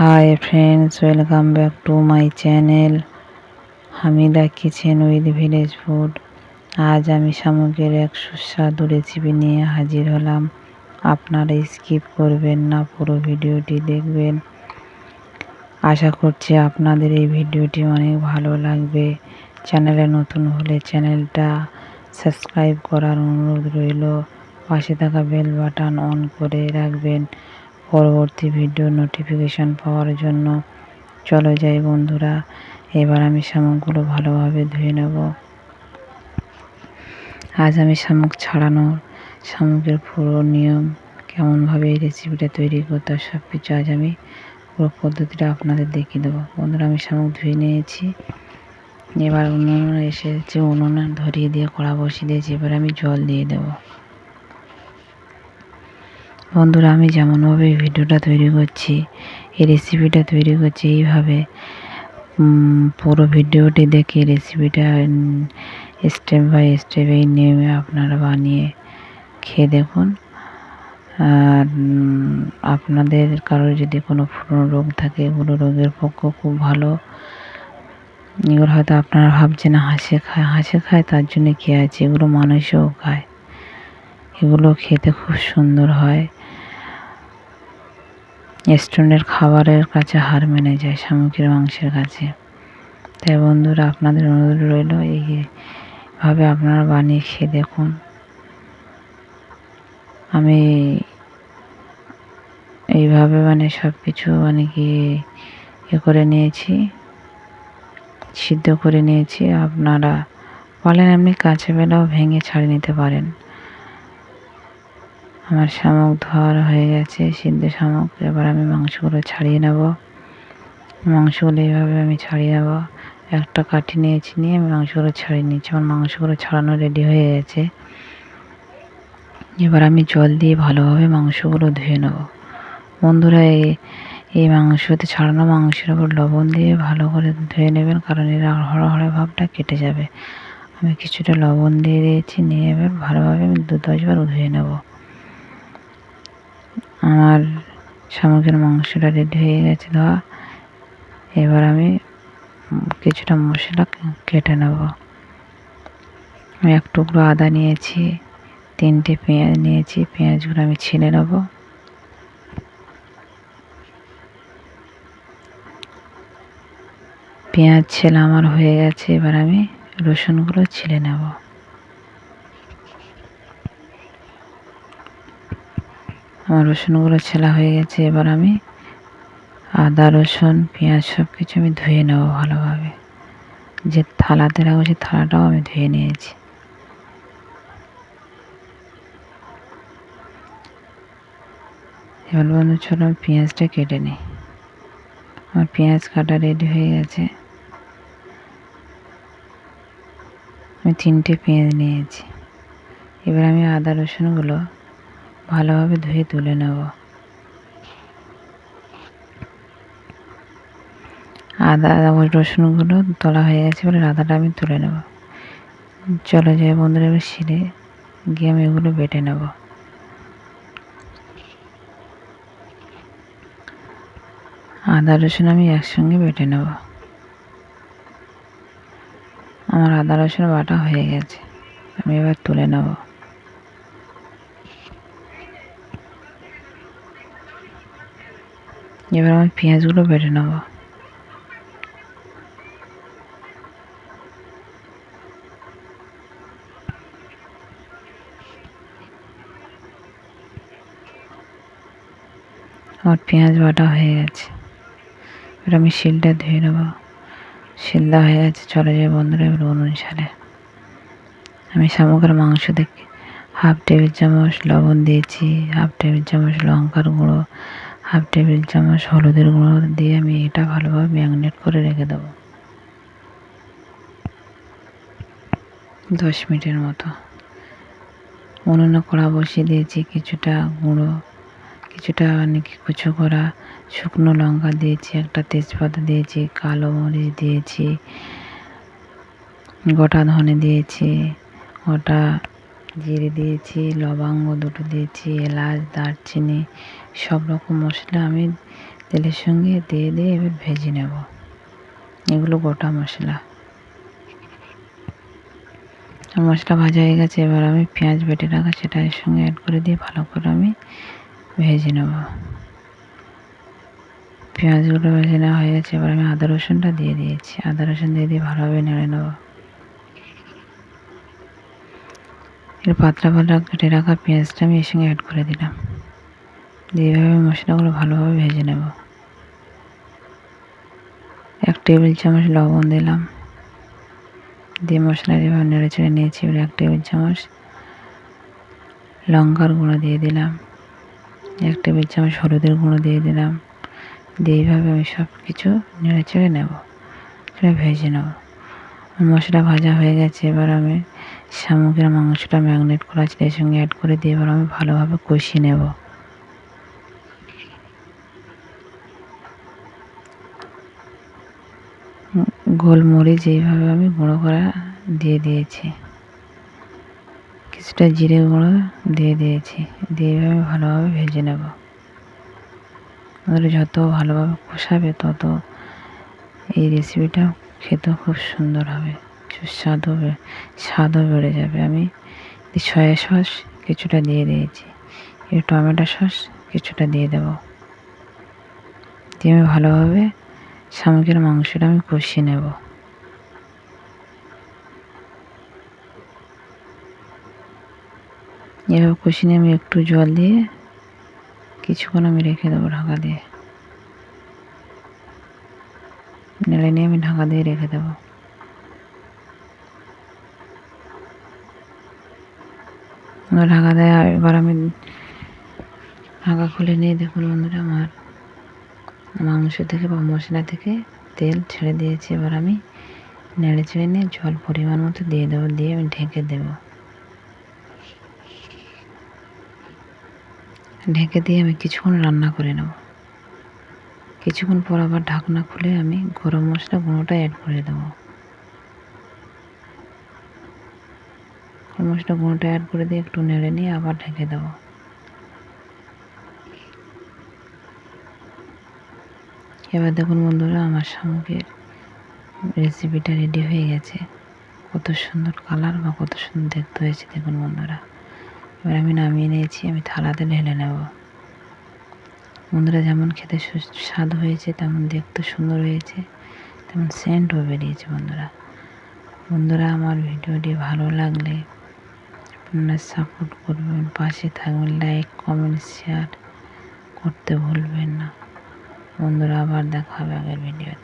Hi friends, welcome back to my channel Hamida kitchen with village food. আজ আমি শামুকের এক সুস্বাদু রেসিপি নিয়ে হাজির হলাম। আপনারা স্কিপ করবেন না, পুরো ভিডিওটি দেখবেন। আশা করছি আপনাদের এই ভিডিওটি অনেক ভালো লাগবে। চ্যানেলে নতুন হলে চ্যানেলটা সাবস্ক্রাইব করার অনুরোধ রইল। পাশে থাকা বেল বাটন অন করে রাখবেন পরবর্তী ভিডিও নোটিফিকেশন পাওয়ার জন্য। চলো যাই বন্ধুরা, এবার আমি শামুকগুলো ভালোভাবে ধুয়ে নেব। আজ আমি শামুকের পুরো নিয়ম, কেমনভাবে এই রেসিপিটা তৈরি করতে হয়, সব কিছু আজ আমি পুরো পদ্ধতিটা আপনাদের দেখিয়ে দেবো। বন্ধুরা, আমি শামুক ধুয়ে নিয়েছি। এবার উনুনে এসেছি, উনুনে ধরিয়ে দিয়ে কড়া বসিয়ে দিয়েছি। এবার আমি জল দিয়ে দেবো। বন্ধুরা, আমি যেমনভাবে এই ভিডিওটা তৈরি করছি, এই রেসিপিটা তৈরি করছি এইভাবে, পুরো ভিডিওটি দেখে রেসিপিটা স্টেপ বাই স্টেপ এই নিয়মে আপনারা বানিয়ে খেয়ে দেখুন। আর আপনাদের কারোর যদি কোনো পুরনো রোগ থাকে, এগুলো রোগের পক্ষে খুব ভালো। এগুলো হয়তো আপনারা ভাবছেন হাঁসে খায় তার জন্য কী আছে, এগুলো মানুষও খায়। এগুলো খেতে খুব সুন্দর হয়। রেস্টুরেন্টের খাবারের কাছে হার মেনে যায় শামুকের মাংসের কাছে। তাই বন্ধুরা, আপনাদের অনুরোধ রইল এইভাবে আপনারা বানিয়ে খেয়ে দেখুন। আমি এইভাবে সব কিছু করে নিয়েছি, সিদ্ধ করে নিয়েছি। আপনারা বলেন এমনি কাঁচা বেলাও ভেঙে ছাড়িয়ে নিতে পারেন। আমার শামুক ধোয়া হয়ে গেছে, সিদ্ধ শামুক। এবার আমি মাংসগুলো ছাড়িয়ে নেব। মাংসগুলো এইভাবে আমি ছাড়িয়ে নেব। একটা কাঠি নিয়েছি, নিয়ে আমি মাংসগুলো ছাড়িয়ে নিয়েছি। আমার মাংসগুলো ছাড়ানো রেডি হয়ে গেছে। এবার আমি জল দিয়ে ভালোভাবে মাংসগুলো ধুয়ে নেব। বন্ধুরা, এই মাংসতে ছাড়ানো মাংসের ওপর লবণ দিয়ে ভালো করে ধুয়ে নেবেন, কারণ এর হড়হড়ে ভাবটা কেটে যাবে। আমি কিছুটা লবণ দিয়ে দিয়েছি, নিয়ে এবার ভালোভাবে আমি 2-10 বার ধুয়ে নেব। আমার শামুকের মাংসটা রেডি হয়ে গেছে ধোয়া। এবার আমি কিছুটা মশলা কেটে নেব। আমি এক টুকরো আদা নিয়েছি, 3টে পেঁয়াজ নিয়েছি। পেঁয়াজগুলো আমি ছিলে নেব। পেঁয়াজ ছেলা আমার হয়ে গেছে। এবার আমি রসুনগুলো ছিলে নেব। আমার রসুনগুলো ছেলা হয়ে গেছে। এবার আমি আদা, রসুন, পেঁয়াজ সব কিছু আমি ধুয়ে নেব ভালোভাবে। যে থালাতে রাখবো সেই থালাটাও আমি ধুয়ে নিয়েছি। এবার বন্ধু, চলো আমি পেঁয়াজটা কেটে নিই। আমার পেঁয়াজ কাটা রেডি হয়ে গেছে। আমি 3টে পেঁয়াজ নিয়েছি। এবার আমি আদা রসুনগুলো ভালোভাবে ধুয়ে তুলে নেব। আদা রসুনগুলো তোলা হয়ে গেছে, এবার আদাটা আমি তুলে নেব। চলো যাই বন্ধুরা, এবার শিলে গিয়ে আমি এগুলো বেটে নেব। আদা রসুন আমি একসঙ্গে বেটে নেব। আমার আদা রসুন বাটা হয়ে গেছে, আমি এবার তুলে নেব। এবার আমি পেঁয়াজগুলো বেটে নেব। আমার পেঁয়াজ বাটা হয়ে গেছে। এবার আমি শিলটা ধুয়ে নেব। শিলটা হয়ে গেছে। চলে যাই বন্ধুরা, এবার উনুন ছাড়ে আমি শামুকের মাংস থেকে 1/2 টেবিল চামচ লবণ দিয়েছি, 1/2 টেবিল চামচ লঙ্কার গুঁড়ো, 1/2 টেবিল চামচ হলুদের গুঁড়ো দিয়ে আমি এটা ভালোভাবে ম্যারিনেট করে রেখে দেবো 10 মিনিটের মতো। উনুনে কড়া বসিয়ে দিয়েছি। কিছুটা গুঁড়ো, কিছুটা কুচো করা শুকনো লঙ্কা দিয়েছি, একটা তেজপাতা দিয়েছি, কালো মরিচ দিয়েছি, গোটা ধনে দিয়েছি, গোটা জিরে দিয়েছি, লবঙ্গ 2টো দিয়েছি, এলাচ, দারচিনি, সব রকম মশলা আমি তেলের সঙ্গে দিয়ে দিয়ে এবার ভেজে নেব। এগুলো গোটা মশলা। মশলা ভাজা হয়ে গেছে, এবার আমি পেঁয়াজ বেটে রাখা সেটা এর সঙ্গে অ্যাড করে দিয়ে ভালো করে আমি ভেজে নেব। পেঁয়াজগুলো ভেজে নেওয়া হয়ে গেছে, এবার আমি আদা রসুনটা দিয়ে দিয়েছি। আদা রসুন দিয়ে ভালোভাবে নেড়ে নেব। এর পাতলা পাতলা কেটে রাখা পেঁয়াজটা আমি এর সঙ্গে অ্যাড করে দিলাম। দিয়ে এইভাবে মশলাগুলো ভালোভাবে ভেজে নেব। 1 টেবিল চামচ লবণ দিলাম, দিয়ে মশলা এভাবে নেড়ে চেড়ে নিয়েছি। এবার 1 টেবিল চামচ লঙ্কার গুঁড়ো দিয়ে দিলাম, 1 টেবিল চামচ হলুদের গুঁড়ো দিয়ে দিলাম। দিয়ে এইভাবে আমি সব কিছু নেড়ে চেড়ে নেব, ভেজে নেব। মশলা ভাজা হয়ে গেছে, এবার আমি শামুকের মাংসটা ম্যারিনেট করা ছিল এর সঙ্গে অ্যাড করে দিয়ে এবার আমি ভালোভাবে কষিয়ে নেব। গোলমরিচ এইভাবে আমি গুঁড়ো করা দিয়ে দিয়েছি, কিছুটা জিরে গুঁড়ো দিয়ে দিয়েছি। দিয়ে এইভাবে ভালোভাবে ভেজে নেব। যত ভালোভাবে কষাবে তত এই রেসিপিটা খেতেও খুব সুন্দর হবে, স্বাদও বেড়ে যাবে। আমি সয়া সস কিছুটা দিয়ে দিয়েছি, এই টমেটো সস কিছুটা দিয়ে দেব। দিয়ে আমি ভালোভাবে শামুকের মাংসটা আমি কষিয়ে নেব। এভাবে কষিয়ে নিয়ে আমি একটু জল দিয়ে কিছুক্ষণ আমি রেখে দেবো ঢাকা দিয়ে। নেড়ে নিয়ে আমি ঢাকা দিয়ে রেখে দেবো। ঢাকা দেওয়া এবার আমি ঢাকা খুলে নিয়ে দেখুন বন্ধুরা, আমার মাংস থেকে বা মশলা থেকে তেল ছেড়ে দিয়েছি। এবার আমি নেড়ে চেড়ে নিয়ে জল পরিমাণ মতো দিয়ে দেবো, দিয়ে আমি ঢেকে দেব। ঢেকে দিয়ে আমি কিছুক্ষণ রান্না করে নেব। কিছুক্ষণ পর আবার ঢাকনা খুলে আমি গরম মশলা গুঁড়োটা অ্যাড করে দেবো। গরম মশলা গুঁড়োটা অ্যাড করে দিয়ে একটু নেড়ে নিয়ে আবার ঢেকে দেবো। এবার দেখুন বন্ধুরা, আমার শামুকের রেসিপিটা রেডি হয়ে গেছে। কত সুন্দর কালার বা কত সুন্দর দেখতে হয়েছে দেখুন বন্ধুরা। এবার আমি নামিয়ে নিয়েছি, আমি থালাতে ঢেলে নেব। বন্ধুরা, যেমন খেতে সুস্বাদু হয়েছে তেমন দেখতে সুন্দর হয়েছে, তেমন সেন্টও বেরিয়েছে। বন্ধুরা আমার ভিডিওটি ভালো লাগলে আপনারা সাপোর্ট করবেন, পাশে থাকবেন, লাইক কমেন্ট শেয়ার করতে ভুলবেন না। বন্ধুরা আবার দেখা হবে আগের ভিডিওতে।